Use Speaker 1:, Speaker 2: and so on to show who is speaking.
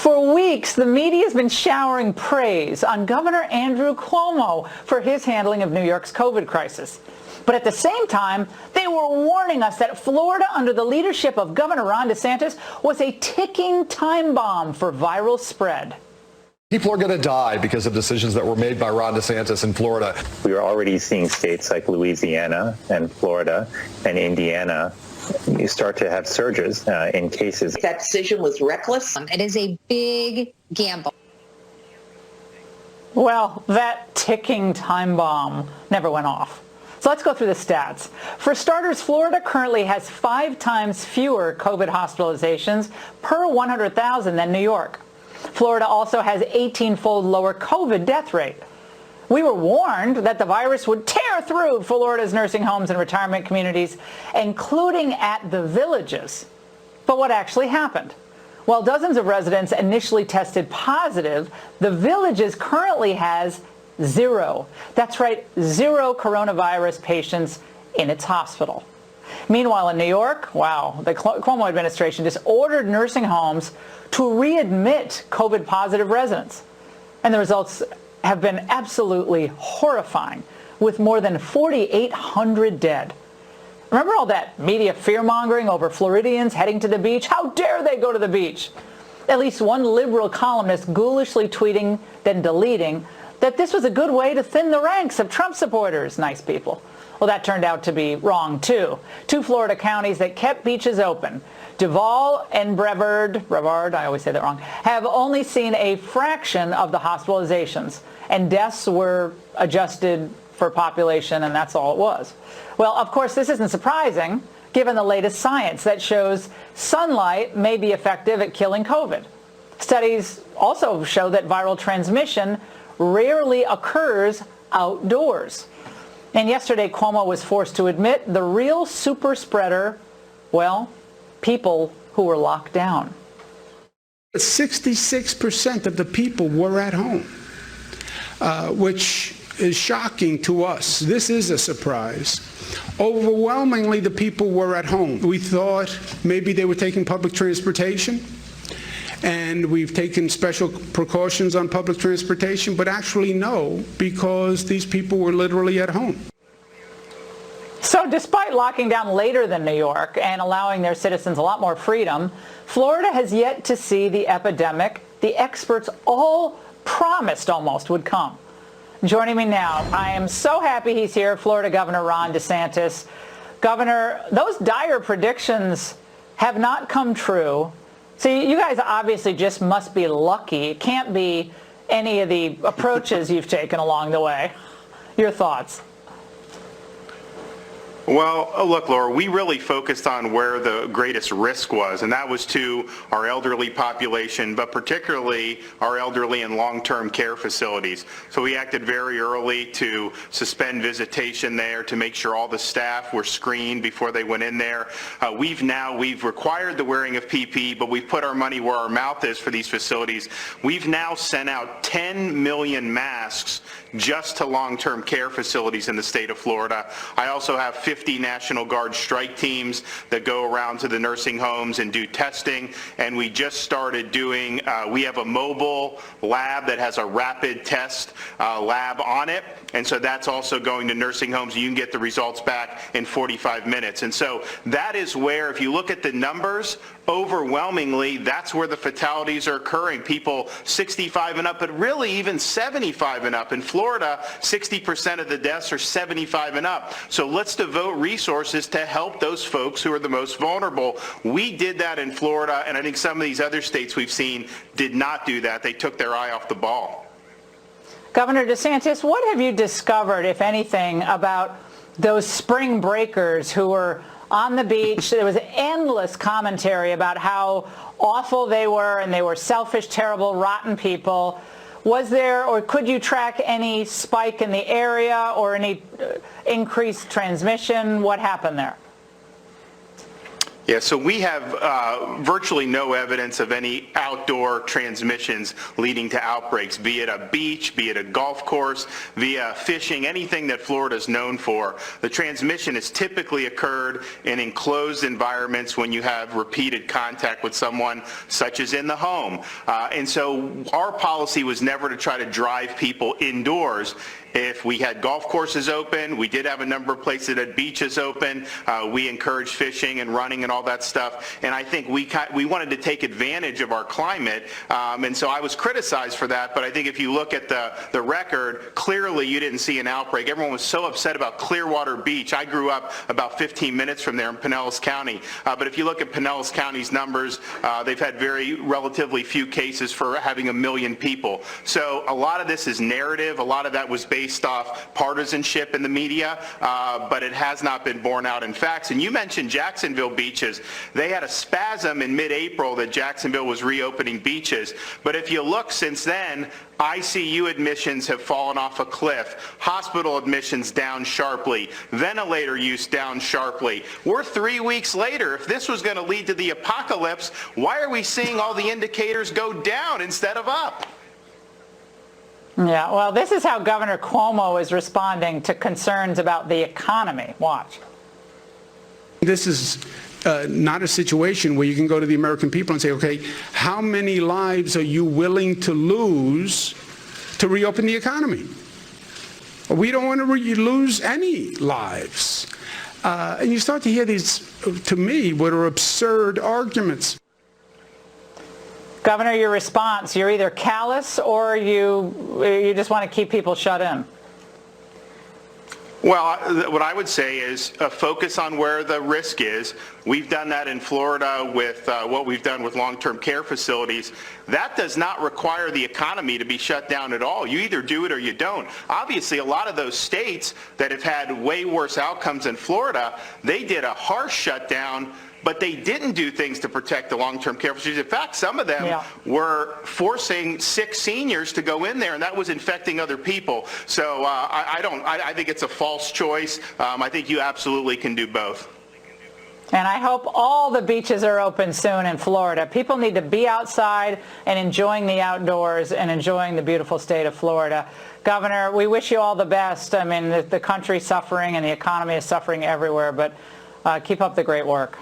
Speaker 1: For weeks, the media has been showering praise on Governor Andrew Cuomo for his handling of New York's COVID crisis. But at the same time, they were warning us that Florida, under the leadership of Governor Ron DeSantis, was a ticking time bomb for viral spread.
Speaker 2: People are going to die because of decisions that were made by Ron DeSantis in Florida.
Speaker 3: We are already seeing states like Louisiana and Florida and Indiana you start to have surges in cases.
Speaker 4: That decision was reckless.
Speaker 5: It is a big gamble.
Speaker 1: Well, that ticking time bomb never went off. So let's go through the stats. For starters, Florida currently has 5 times fewer COVID hospitalizations per 100,000 than New York. Florida also has 18-fold lower COVID death rate. We were warned that the virus would tear through Florida's nursing homes and retirement communities, including at the Villages. But what actually happened? While dozens of residents initially tested positive, the Villages currently has 0. That's right, 0 coronavirus patients in its hospital. Meanwhile, in New York, wow, the Cuomo administration just ordered nursing homes to readmit COVID-positive residents. And the results have been absolutely horrifying, with more than 4,800 dead. Remember all that media fear-mongering over Floridians heading to the beach? How dare they go to the beach? At least one liberal columnist ghoulishly tweeting, then deleting, that this was a good way to thin the ranks of Trump supporters. Nice people. Well, that turned out to be wrong, too. 2 Florida counties that kept beaches open, Duval and Brevard, I always say that wrong, have only seen a fraction of the hospitalizations, and deaths were adjusted for population, and that's all it was. Well, of course, this isn't surprising, given the latest science that shows sunlight may be effective at killing COVID. Studies also show that viral transmission rarely occurs outdoors. And yesterday, Cuomo was forced to admit the real super spreader, well, people who were locked down.
Speaker 6: 66% of the people were at home, which is shocking to us. This is a surprise. Overwhelmingly, the people were at home. We thought maybe they were taking public transportation, and we've taken special precautions on public transportation, but actually no, because these people were literally at home.
Speaker 1: So despite locking down later than New York and allowing their citizens a lot more freedom, Florida has yet to see the epidemic the experts all promised almost would come. Joining me now, I am so happy he's here, Florida Governor Ron DeSantis. Governor, those dire predictions have not come true. So you guys obviously just must be lucky. It can't be any of the approaches you've taken along the way. Your thoughts?
Speaker 7: Well, look, Laura, we really focused on where the greatest risk was, and that was to our elderly population, but particularly our elderly and long-term care facilities. So we acted very early to suspend visitation there, to make sure all the staff were screened before they went in there. We've required the wearing of PPE, but we've put our money where our mouth is for these facilities. We've now sent out 10 million masks just to long-term care facilities in the state of Florida. I also have 50 National Guard strike teams that go around to the nursing homes and do testing, and we just started doing, we have a mobile lab that has a rapid test lab on it, and so that's also going to nursing homes. You can get the results back in 45 minutes. And so that is where, if you look at the numbers, overwhelmingly, that's where the fatalities are occurring. People 65 and up, but really even 75 and up. In Florida, 60% of the deaths are 75 and up. So let's devote resources to help those folks who are the most vulnerable. We did that in Florida, and I think some of these other states we've seen did not do that. They took their eye off the ball.
Speaker 1: Governor DeSantis, what have you discovered, if anything, about those spring breakers who were on the beach? There was endless commentary about how awful they were, and they were selfish, terrible, rotten people. Was there, or could you track any spike in the area or any increased transmission? What happened there?
Speaker 7: Yeah, so we have virtually no evidence of any outdoor transmissions leading to outbreaks, be it a beach, be it a golf course, via fishing, anything that Florida is known for. The transmission has typically occurred in enclosed environments when you have repeated contact with someone, such as in the home. And so our policy was never to try to drive people indoors. If we had golf courses open, we did have a number of places that had beaches open. We encouraged fishing and running and all that stuff. And I think we wanted to take advantage of our climate. And so I was criticized for that. But I think if you look at the record, clearly you didn't see an outbreak. Everyone was so upset about Clearwater Beach. I grew up about 15 minutes from there in Pinellas County. But if you look at Pinellas County's numbers, they've had relatively few cases for having 1 million people. So a lot of this is narrative. A lot of that was based off partisanship in the media, but it has not been borne out in facts. And you mentioned Jacksonville beaches. They had a spasm in mid-April that Jacksonville was reopening beaches. But if you look since then, ICU admissions have fallen off a cliff. Hospital admissions down sharply. Ventilator use down sharply. We're 3 weeks later. If this was going to lead to the apocalypse, why are we seeing all the indicators go down instead of up?
Speaker 1: Yeah, well, this is how Governor Cuomo is responding to concerns about the economy. Watch.
Speaker 6: This is not a situation where you can go to the American people and say, okay, how many lives are you willing to lose to reopen the economy? We don't want to lose any lives. And you start to hear these, to me, what are absurd arguments.
Speaker 1: Governor, your response, you're either callous or you just want to keep people shut in.
Speaker 7: Well, what I would say is focus on where the risk is. We've done that in Florida with what we've done with long-term care facilities. That does not require the economy to be shut down at all. You either do it or you don't. Obviously, a lot of those states that have had way worse outcomes than Florida, they did a harsh shutdown, but they didn't do things to protect the long-term care facilities. In fact, some of them were forcing sick seniors to go in there, and that was infecting other people. So I think it's a false choice. I think you absolutely can do both.
Speaker 1: And I hope all the beaches are open soon in Florida. People need to be outside and enjoying the outdoors and enjoying the beautiful state of Florida. Governor, we wish you all the best. I mean, the country's suffering and the economy is suffering everywhere, but keep up the great work.